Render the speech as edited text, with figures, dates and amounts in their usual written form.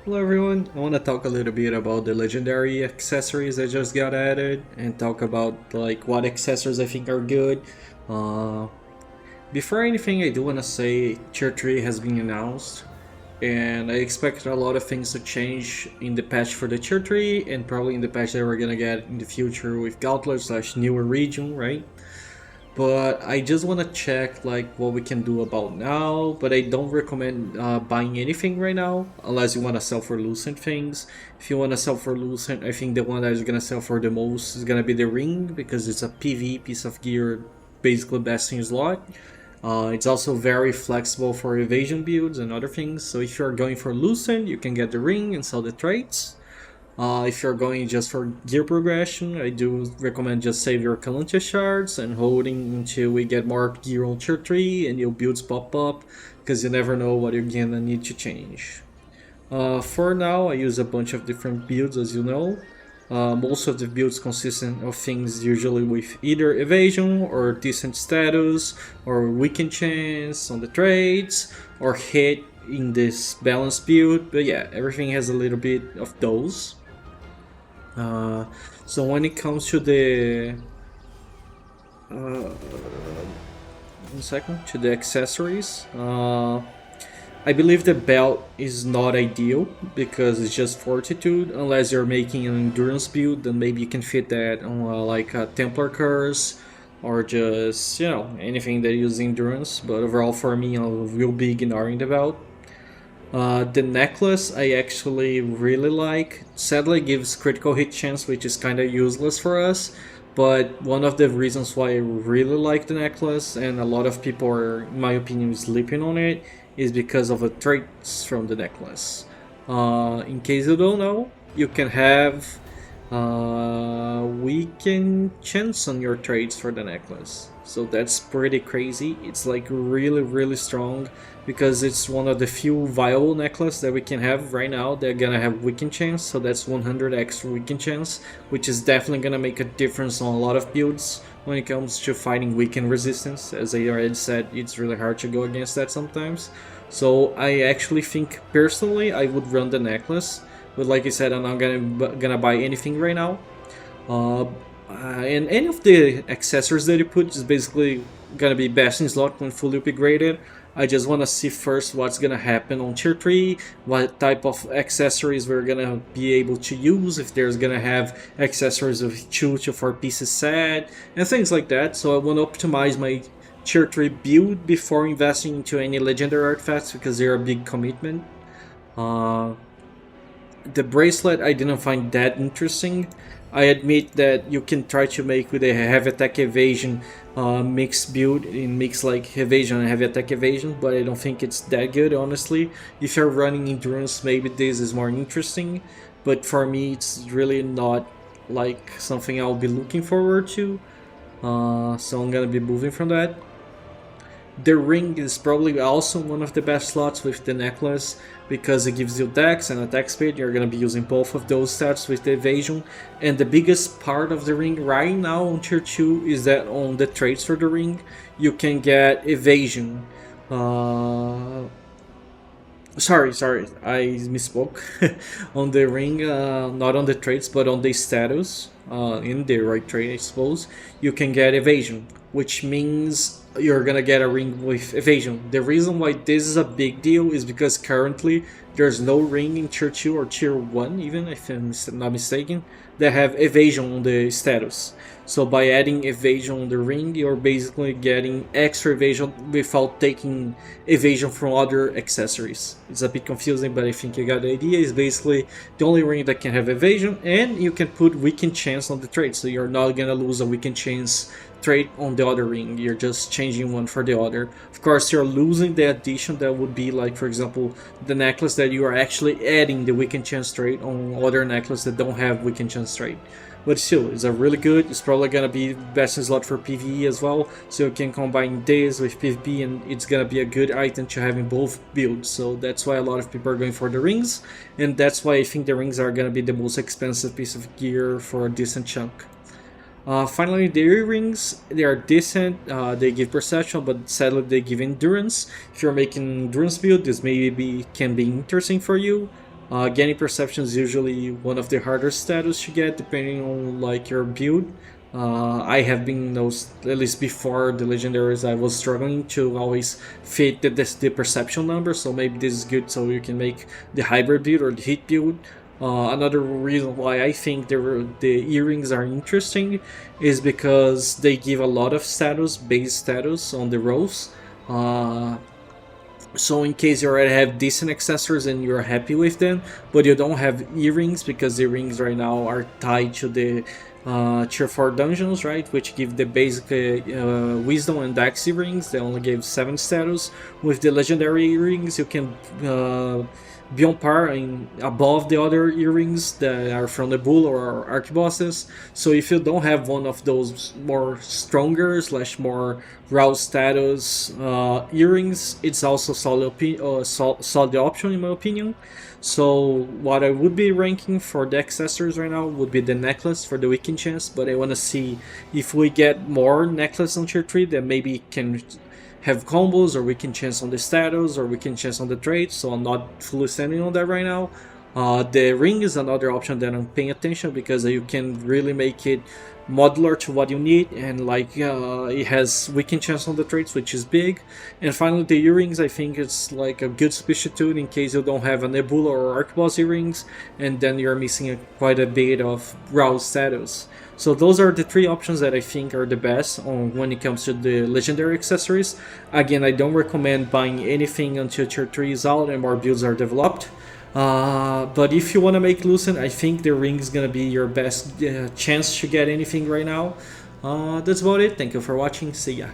Hello everyone, I want to talk a little bit about the legendary accessories that just got added and talk about like what accessories I think are good. Uh, Before anything, I do want to say Tier 3 has been announced and I expect a lot of things to change in the patch for the Tier 3 and probably in the patch that we're gonna get in the future with Gauntlet slash newer region, right? But I just want to check like what we can do about now, but I don't recommend buying anything right now unless you want to sell for Lucent things. If you want to sell for Lucent, I think the one that is going to sell for the most is going to be the ring because it's a PV piece of gear, basically best in slot. It's also very flexible for evasion builds and other things, so if you're going for Lucent, you can get the ring and sell the traits. If you're going just for gear progression, I do recommend just save your Kalantia shards and holding until we get more gear on tier 3 and your builds pop up, because you never know what you're gonna need to change. For now, I use a bunch of different builds, as you know. Most of the builds consist of things usually with either evasion or decent status or weaken chance on the trades or hit in this balanced build, but yeah, everything has a little bit of those. Uh, so when it comes to the one second, to the accessories, I believe the belt is not ideal because it's just fortitude. Unless you're making an endurance build, then maybe you can fit that on like a Templar curse or just anything that uses endurance. But overall, for me, I will be ignoring the belt. The necklace I actually really like. Sadly, it gives critical hit chance, which is kind of useless for us. But one of the reasons why I really like the necklace, and a lot of people are, in my opinion, sleeping on it, is because of the traits from the necklace. In case you don't know, you can have weaken chance on your traits for the necklace. So that's pretty crazy. It's like really strong because it's one of the few viable necklaces that we can have right now. They're gonna have weaken chance, so that's 100 extra weaken chance, which is definitely gonna make a difference on a lot of builds when it comes to fighting weaken resistance. As I already said, it's really hard to go against that sometimes. So I actually think personally I would run the necklace, but like I said, I'm not gonna buy anything right now. Uh, and any of the accessories that you put is basically gonna be best in slot when fully upgraded. I just want to see first what's gonna happen on tier 3, what type of accessories we're gonna be able to use, if there's gonna have accessories with 2 to 4 pieces set, and things like that. So I want to optimize my tier 3 build before investing into any legendary artifacts because they're a big commitment. Uh, the bracelet I didn't find that interesting. I admit that you can try to make with a heavy attack evasion mix build in mix like evasion and heavy attack evasion, but I don't think it's that good honestly. If you're running endurance, maybe this is more interesting, but for me it's really not like something I'll be looking forward to. So I'm gonna be moving from that. The ring is probably also one of the best slots with the necklace because it gives you dex and attack speed. You're going to be using both of those stats with the evasion. And the biggest part of the ring right now on tier 2 is that on the traits for the ring, you can get evasion. Sorry, I misspoke. On the ring, not on the traits, but on the status, in the right trait, I suppose, you can get evasion, which means you're gonna get a ring with evasion. The reason why this is a big deal is because currently there's no ring in tier 2 or tier 1, even if I'm not mistaken, that have evasion on the status. So by adding evasion on the ring, you're basically getting extra evasion without taking evasion from other accessories. It's a bit confusing, but I think you got the idea. It's basically the only ring that can have evasion, and you can put weaken chance on the trait, so you're not gonna lose a weaken chance trait on the other ring. You're just changing one for the other. Of course, you're losing the addition that would be like, for example, the necklace that you are actually adding the weaken chance trait on other necklaces that don't have weaken chance trait. But still, it's a really good. It's probably gonna be best in slot for PvE as well, so you can combine this with PvP, and it's gonna be a good item to have in both builds. So that's why a lot of people are going for the rings, and that's why I think the rings are gonna be the most expensive piece of gear for a decent chunk. Finally, the earrings, they are decent, they give perception, but sadly they give endurance. If you're making endurance build, this maybe can be interesting for you. Gaining Perception is usually one of the harder status to get depending on like your build. I have been those, at least before the legendaries, I was struggling to always fit the perception number, so maybe this is good so you can make the hybrid build or the hit build. Another reason why I think the earrings are interesting is because they give a lot of status, base status on the rows. So in case you already have decent accessories and you're happy with them, but you don't have earrings because the rings right now are tied to the tier 4 dungeons, right, which give the basic wisdom and dex earrings. They only give 7 status. With the legendary earrings you can be on par and above the other earrings that are from the bull or arch bosses. So if you don't have one of those more stronger / more raw status earrings, it's also solid option in my opinion. So what I would be ranking for the accessories right now would be the necklace for the weekend chance, but I want to see if we get more necklace on tier 3 that maybe can have combos, or we can chance on the status, or we can chance on the traits, so I'm not fully standing on that right now. The ring is another option that I'm paying attention because you can really make it modular to what you need, and like it has weekend chance on the traits, which is big. And finally the earrings, I think it's like a good substitute in case you don't have a Nebula or Archboss earrings, and then you're missing quite a bit of raw status. So those are the 3 options that I think are the best when it comes to the legendary accessories. Again, I don't recommend buying anything until tier 3 is out and more builds are developed. But if you want to make Lucent, I think the ring is going to be your best chance to get anything right now. That's about it. Thank you for watching. See ya.